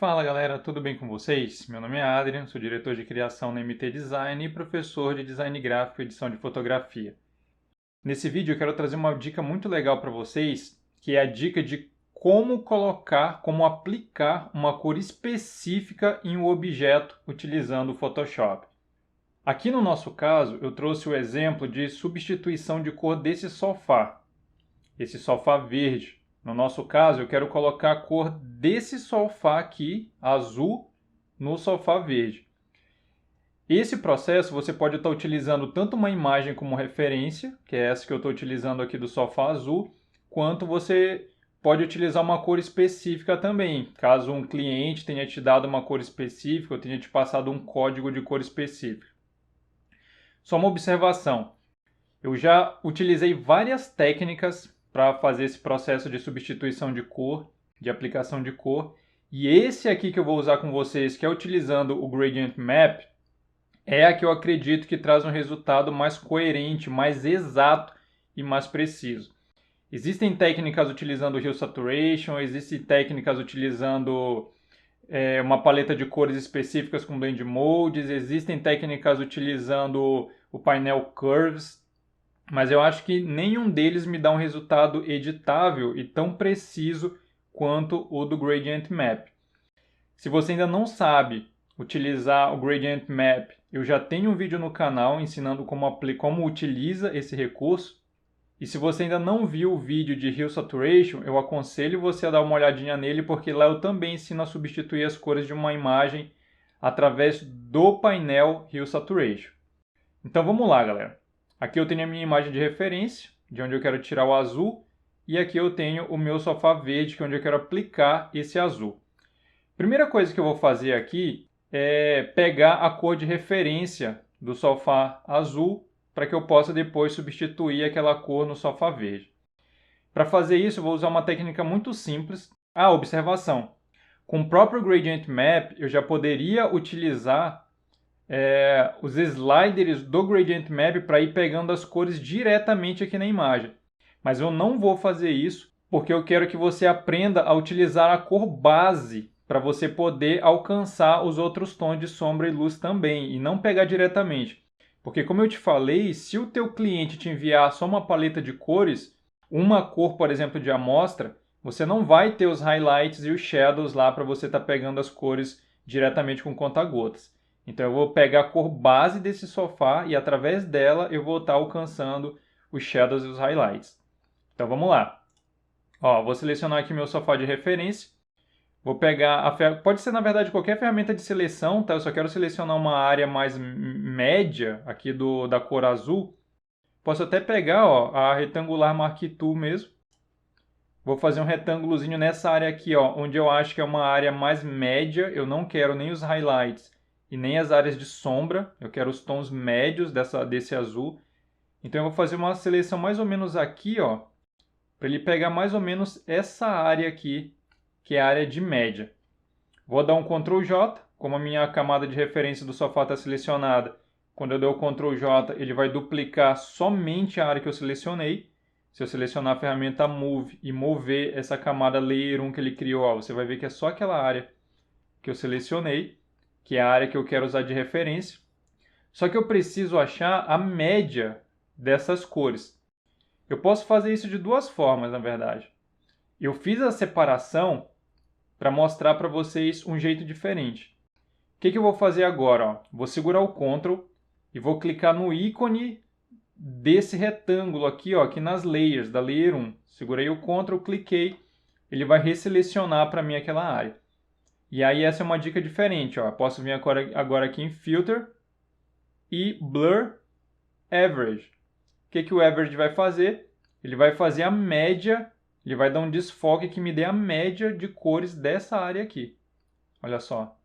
Fala galera, tudo bem com vocês? Meu nome é Adrian, sou diretor de criação na MT Design e professor de design gráfico e edição de fotografia. Nesse vídeo eu quero trazer uma dica muito legal para vocês, que é a dica de como aplicar uma cor específica em um objeto utilizando o Photoshop. Aqui no nosso caso, eu trouxe o exemplo de substituição de cor desse sofá, esse sofá verde. No nosso caso, eu quero colocar a cor desse sofá aqui, azul, no sofá verde. Esse processo você pode estar utilizando tanto uma imagem como referência, que é essa que eu estou utilizando aqui do sofá azul, quanto você pode utilizar uma cor específica também. Caso um cliente tenha te dado uma cor específica, ou tenha te passado um código de cor específica. Só uma observação. Eu já utilizei várias técnicas para fazer esse processo de substituição de cor, de aplicação de cor. E esse aqui que eu vou usar com vocês, que é utilizando o Gradient Map, é a que eu acredito que traz um resultado mais coerente, mais exato e mais preciso. Existem técnicas utilizando Hue Saturation, existem técnicas utilizando uma paleta de cores específicas com Blend Modes, existem técnicas utilizando o painel Curves, mas eu acho que nenhum deles me dá um resultado editável e tão preciso quanto o do Gradient Map. Se você ainda não sabe utilizar o Gradient Map, eu já tenho um vídeo no canal ensinando como utiliza esse recurso. E se você ainda não viu o vídeo de Hue Saturation, eu aconselho você a dar uma olhadinha nele, porque lá eu também ensino a substituir as cores de uma imagem através do painel Hue Saturation. Então vamos lá, galera. Aqui eu tenho a minha imagem de referência, de onde eu quero tirar o azul, e aqui eu tenho o meu sofá verde, que é onde eu quero aplicar esse azul. Primeira coisa que eu vou fazer aqui é pegar a cor de referência do sofá azul, para que eu possa depois substituir aquela cor no sofá verde. Para fazer isso, eu vou usar uma técnica muito simples. Observação. Com o próprio Gradient Map, eu já poderia utilizar os sliders do Gradient Map para ir pegando as cores diretamente aqui na imagem. Mas eu não vou fazer isso porque eu quero que você aprenda a utilizar a cor base para você poder alcançar os outros tons de sombra e luz também e não pegar diretamente. Porque como eu te falei, se o teu cliente te enviar só uma paleta de cores, uma cor, por exemplo, de amostra, você não vai ter os highlights e os shadows lá para você estar pegando as cores diretamente com conta-gotas. Então eu vou pegar a cor base desse sofá e através dela eu vou estar alcançando os shadows e os highlights. Então vamos lá. Vou selecionar aqui meu sofá de referência. Vou pegar pode ser na verdade qualquer ferramenta de seleção, tá? Eu só quero selecionar uma área mais média aqui da cor azul. Posso até pegar a Retangular Marquee Tool mesmo. Vou fazer um retângulozinho nessa área aqui, onde eu acho que é uma área mais média. Eu não quero nem os highlights e nem as áreas de sombra. Eu quero os tons médios desse azul. Então eu vou fazer uma seleção mais ou menos aqui, para ele pegar mais ou menos essa área aqui, que é a área de média. Vou dar um Ctrl J, como a minha camada de referência do sofá está selecionada. Quando eu der o Ctrl J, ele vai duplicar somente a área que eu selecionei. Se eu selecionar a ferramenta Move e mover essa camada Layer 1 que ele criou, você vai ver que é só aquela área que eu selecionei, que é a área que eu quero usar de referência. Só que eu preciso achar a média dessas cores. Eu posso fazer isso de duas formas, na verdade. Eu fiz a separação para mostrar para vocês um jeito diferente. O que eu vou fazer agora? Vou segurar o Ctrl e vou clicar no ícone desse retângulo aqui, aqui nas layers, da Layer 1. Segurei o Ctrl, cliquei, ele vai resselecionar para mim aquela área. E aí essa é uma dica diferente. Eu posso vir agora aqui em Filter e Blur Average. O que o Average vai fazer? Ele vai fazer a média, ele vai dar um desfoque que me dê a média de cores dessa área aqui. Olha só.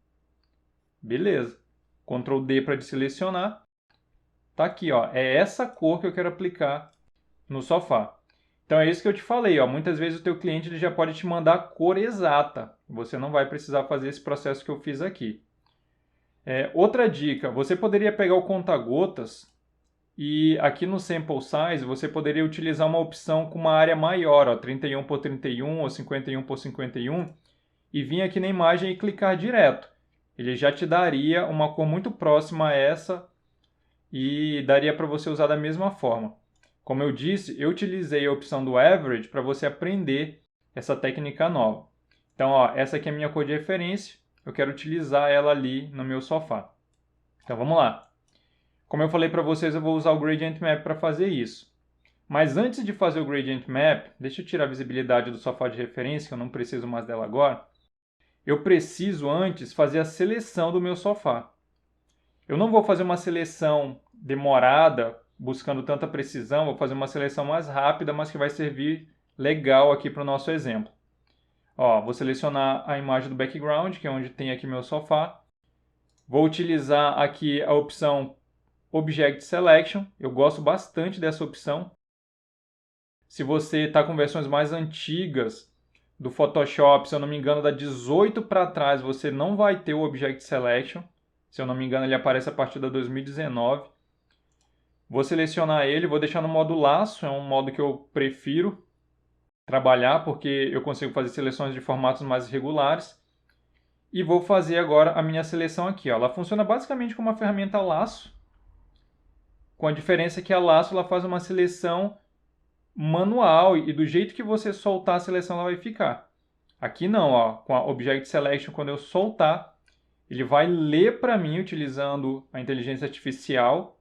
Beleza. Ctrl D para desselecionar. Tá aqui, é essa cor que eu quero aplicar no sofá. Então é isso que eu te falei, muitas vezes o teu cliente ele já pode te mandar a cor exata. Você não vai precisar fazer esse processo que eu fiz aqui. Outra dica, você poderia pegar o conta-gotas e aqui no Sample Size você poderia utilizar uma opção com uma área maior, 31 por 31 ou 51 por 51, e vir aqui na imagem e clicar direto. Ele já te daria uma cor muito próxima a essa e daria para você usar da mesma forma. Como eu disse, eu utilizei a opção do Average para você aprender essa técnica nova. Então, ó, essa aqui é a minha cor de referência, eu quero utilizar ela ali no meu sofá. Então, vamos lá. Como eu falei para vocês, eu vou usar o Gradient Map para fazer isso. Mas antes de fazer o Gradient Map, deixa eu tirar a visibilidade do sofá de referência, que eu não preciso mais dela agora. Eu preciso antes fazer a seleção do meu sofá. Eu não vou fazer uma seleção demorada, buscando tanta precisão, vou fazer uma seleção mais rápida, mas que vai servir legal aqui para o nosso exemplo. Ó, vou selecionar a imagem do background, que é onde tem aqui meu sofá. Vou utilizar aqui a opção Object Selection. Eu gosto bastante dessa opção. Se você está com versões mais antigas do Photoshop, se eu não me engano, da 18 para trás, você não vai ter o Object Selection. Se eu não me engano, ele aparece a partir da 2019. Vou selecionar ele, vou deixar no modo laço, é um modo que eu prefiro trabalhar, porque eu consigo fazer seleções de formatos mais regulares. E vou fazer agora a minha seleção aqui. Ó. Ela funciona basicamente como uma ferramenta laço, com a diferença que a laço ela faz uma seleção manual e do jeito que você soltar a seleção ela vai ficar. Aqui não, ó, com a Object Selection, quando eu soltar, ele vai ler para mim utilizando a inteligência artificial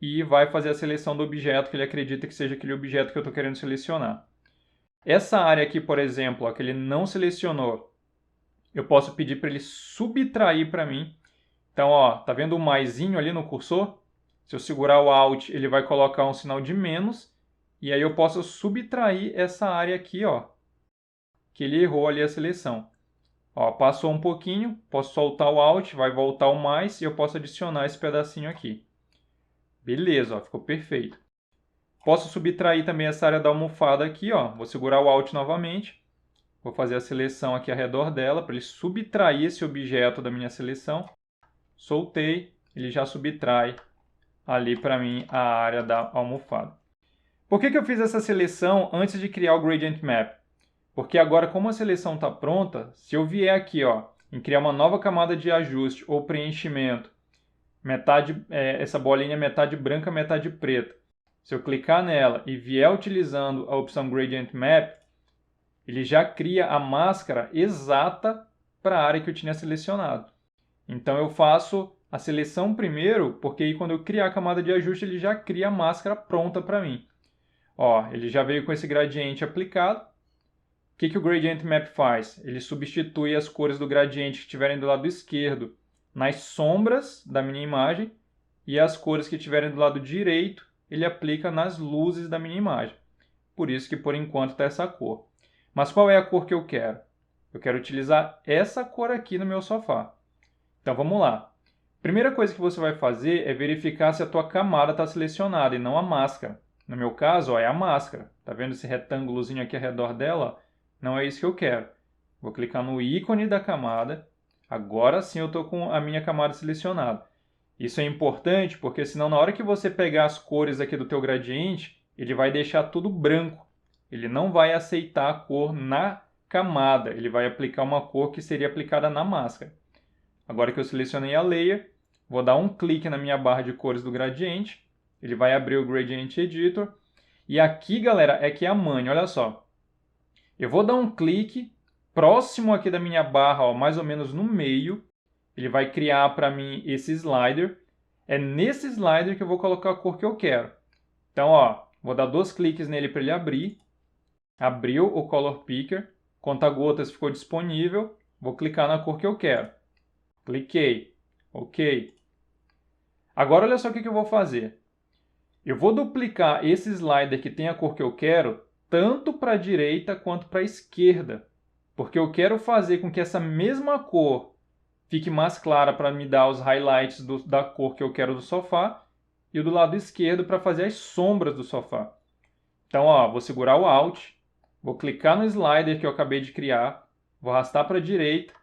e vai fazer a seleção do objeto que ele acredita que seja aquele objeto que eu estou querendo selecionar. Essa área aqui, por exemplo, ó, que ele não selecionou, eu posso pedir para ele subtrair para mim. Então, ó, tá vendo o maisinho ali no cursor? Se eu segurar o Alt, ele vai colocar um sinal de menos. E aí eu posso subtrair essa área aqui, ó, que ele errou ali a seleção. Ó, passou um pouquinho, posso soltar o Alt, vai voltar o mais e eu posso adicionar esse pedacinho aqui. Beleza, ó, ficou perfeito. Posso subtrair também essa área da almofada aqui, ó. Vou segurar o Alt novamente. Vou fazer a seleção aqui ao redor dela para ele subtrair esse objeto da minha seleção. Soltei, ele já subtrai ali para mim a área da almofada. Por que eu fiz essa seleção antes de criar o Gradient Map? Porque agora, como a seleção está pronta, se eu vier aqui ó, em criar uma nova camada de ajuste ou preenchimento, essa bolinha metade branca, metade preta, se eu clicar nela e vier utilizando a opção Gradient Map, ele já cria a máscara exata para a área que eu tinha selecionado. Então eu faço a seleção primeiro, porque aí quando eu criar a camada de ajuste, ele já cria a máscara pronta para mim. Ó, ele já veio com esse gradiente aplicado. O que o Gradient Map faz? Ele substitui as cores do gradiente que estiverem do lado esquerdo nas sombras da minha imagem e as cores que estiverem do lado direito ele aplica nas luzes da minha imagem. Por isso que por enquanto está essa cor. Mas qual é a cor que eu quero? Eu quero utilizar essa cor aqui no meu sofá. Então vamos lá. Primeira coisa que você vai fazer é verificar se a tua camada está selecionada e não a máscara. No meu caso, ó, é a máscara. Tá vendo esse retângulozinho aqui ao redor dela? Não é isso que eu quero. Vou clicar no ícone da camada. Agora sim eu estou com a minha camada selecionada. Isso é importante porque senão na hora que você pegar as cores aqui do teu gradiente, ele vai deixar tudo branco. Ele não vai aceitar a cor na camada. Ele vai aplicar uma cor que seria aplicada na máscara. Agora que eu selecionei a layer, vou dar um clique na minha barra de cores do gradiente. Ele vai abrir o Gradient Editor. E aqui, galera, é que é a manha. Olha só. Eu vou dar um clique próximo aqui da minha barra, ó, mais ou menos no meio. Ele vai criar para mim esse slider. É nesse slider que eu vou colocar a cor que eu quero. Então, ó, vou dar 2 cliques nele para ele abrir. Abriu o Color Picker. Conta-gotas ficou disponível. Vou clicar na cor que eu quero. Cliquei. Ok. Agora, olha só o que eu vou fazer. Eu vou duplicar esse slider que tem a cor que eu quero, tanto para a direita quanto para a esquerda. Porque eu quero fazer com que essa mesma cor fique mais clara para me dar os highlights da cor que eu quero do sofá. E o do lado esquerdo para fazer as sombras do sofá. Então, ó, vou segurar o Alt, vou clicar no slider que eu acabei de criar, vou arrastar para a direita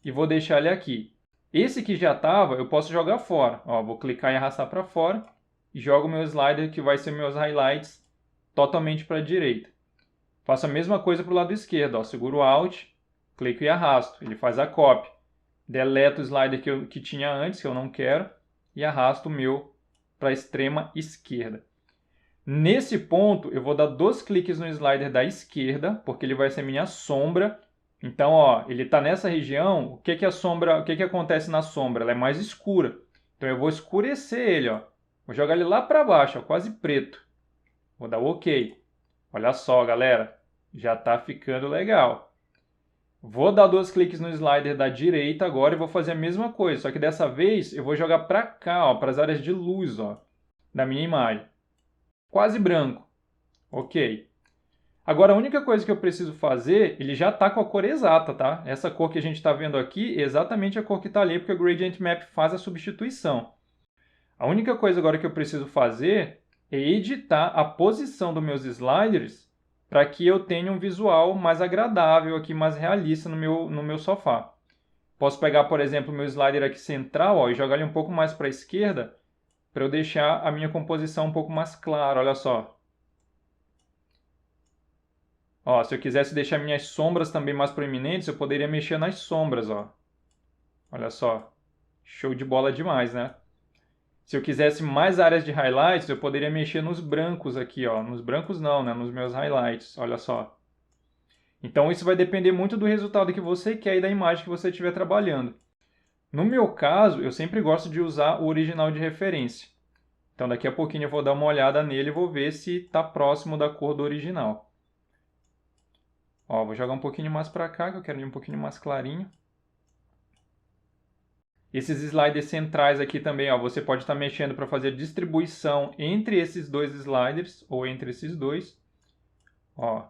e vou deixar ele aqui. Esse que já estava, eu posso jogar fora. Ó, vou clicar e arrastar para fora e jogo meu slider que vai ser meus highlights totalmente para a direita. Faço a mesma coisa para o lado esquerdo. Ó, seguro o Alt, clico e arrasto, ele faz a cópia. Deleto o slider que tinha antes, que eu não quero, e arrasto o meu para a extrema esquerda. Nesse ponto, eu vou dar 2 cliques no slider da esquerda, porque ele vai ser minha sombra. Então, ó, ele está nessa região, o que que acontece na sombra? Ela é mais escura. Então eu vou escurecer ele, ó. Vou jogar ele lá para baixo, ó, quase preto. Vou dar o OK. Olha só, galera, já está ficando legal. Vou dar 2 cliques no slider da direita agora e vou fazer a mesma coisa, só que dessa vez eu vou jogar para cá, ó, para as áreas de luz, ó, da minha imagem. Quase branco. OK. Agora a única coisa que eu preciso fazer, ele já está com a cor exata, tá? Essa cor que a gente está vendo aqui é exatamente a cor que está ali, porque o Gradient Map faz a substituição. A única coisa agora que eu preciso fazer é editar a posição dos meus sliders para que eu tenha um visual mais agradável aqui, mais realista no meu sofá. Posso pegar, por exemplo, o meu slider aqui central, ó, e jogar ele um pouco mais para a esquerda, para eu deixar a minha composição um pouco mais clara, olha só. Ó, se eu quisesse deixar minhas sombras também mais proeminentes, eu poderia mexer nas sombras, ó. Olha só. Show de bola demais, né? Se eu quisesse mais áreas de highlights, eu poderia mexer nos brancos aqui, ó. Nos brancos não, né? Nos meus highlights, olha só. Então isso vai depender muito do resultado que você quer e da imagem que você estiver trabalhando. No meu caso, eu sempre gosto de usar o original de referência. Então daqui a pouquinho eu vou dar uma olhada nele e vou ver se está próximo da cor do original. Ó, vou jogar um pouquinho mais para cá, que eu quero ele um pouquinho mais clarinho. Esses sliders centrais aqui também, ó, você pode estar mexendo para fazer distribuição entre esses dois sliders, ou entre esses dois. Ó.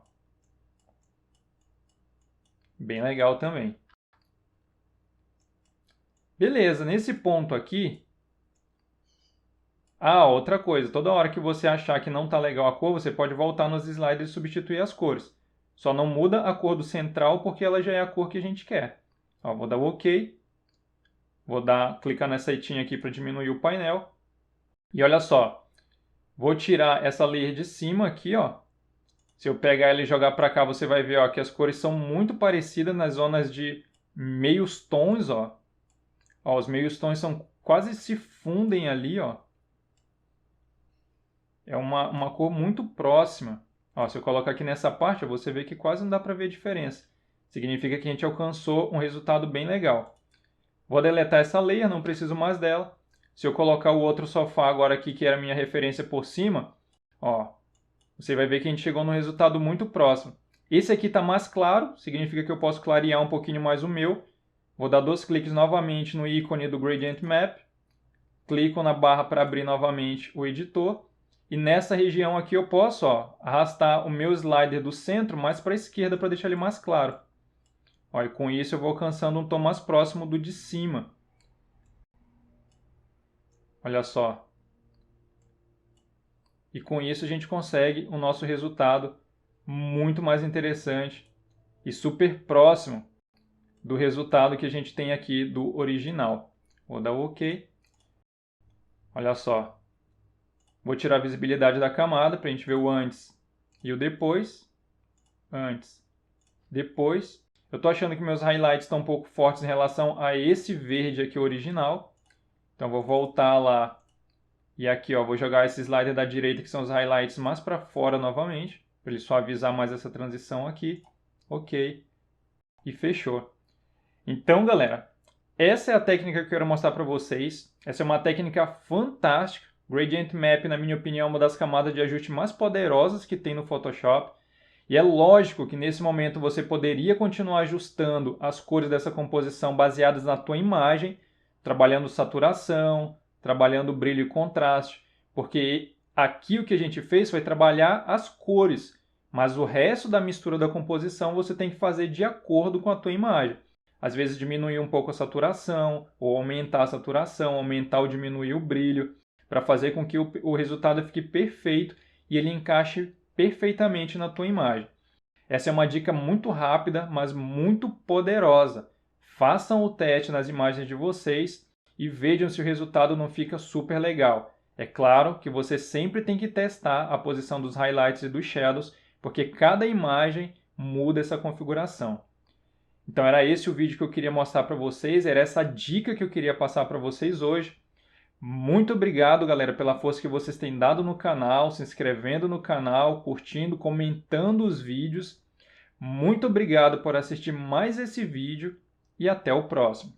Bem legal também. Beleza, nesse ponto aqui... Ah, outra coisa, toda hora que você achar que não está legal a cor, você pode voltar nos sliders e substituir as cores. Só não muda a cor do central, porque ela já é a cor que a gente quer. Ó, vou dar o OK. Vou clicar nessa setinha aqui para diminuir o painel. E olha só, vou tirar essa layer de cima aqui, ó. Se eu pegar ela e jogar para cá, você vai ver, ó, que as cores são muito parecidas nas zonas de meios tons, ó. Ó, os meios tons quase se fundem ali, ó. É uma cor muito próxima. Ó, se eu colocar aqui nessa parte, você vê que quase não dá para ver a diferença. Significa que a gente alcançou um resultado bem legal. Vou deletar essa layer, não preciso mais dela. Se eu colocar o outro sofá agora aqui, que era a minha referência por cima, ó, você vai ver que a gente chegou num resultado muito próximo. Esse aqui está mais claro, significa que eu posso clarear um pouquinho mais o meu. Vou dar 2 cliques novamente no ícone do Gradient Map. Clico na barra para abrir novamente o editor. E nessa região aqui eu posso, ó, arrastar o meu slider do centro mais para a esquerda para deixar ele mais claro. Ó, e com isso eu vou alcançando um tom mais próximo do de cima. Olha só. E com isso a gente consegue o nosso resultado muito mais interessante e super próximo do resultado que a gente tem aqui do original. Vou dar o OK. Olha só. Vou tirar a visibilidade da camada para a gente ver o antes e o depois. Antes, depois. Eu estou achando que meus highlights estão um pouco fortes em relação a esse verde aqui original. Então vou voltar lá. E aqui, ó, vou jogar esse slider da direita, que são os highlights, mais para fora novamente, para ele suavizar mais essa transição aqui. OK. E fechou. Então, galera, essa é a técnica que eu quero mostrar para vocês. Essa é uma técnica fantástica. Gradient Map, na minha opinião, é uma das camadas de ajuste mais poderosas que tem no Photoshop. E é lógico que nesse momento você poderia continuar ajustando as cores dessa composição baseadas na tua imagem, trabalhando saturação, trabalhando brilho e contraste, porque aqui o que a gente fez foi trabalhar as cores, mas o resto da mistura da composição você tem que fazer de acordo com a tua imagem. Às vezes diminuir um pouco a saturação, ou aumentar a saturação, aumentar ou diminuir o brilho, para fazer com que o resultado fique perfeito e ele encaixe perfeitamente na tua imagem. Essa é uma dica muito rápida, mas muito poderosa. Façam o teste nas imagens de vocês e vejam se o resultado não fica super legal. É claro que você sempre tem que testar a posição dos highlights e dos shadows, porque cada imagem muda essa configuração. Então era esse o vídeo que eu queria mostrar para vocês, era essa dica que eu queria passar para vocês hoje. Muito obrigado, galera, pela força que vocês têm dado no canal, se inscrevendo no canal, curtindo, comentando os vídeos. Muito obrigado por assistir mais esse vídeo e até o próximo.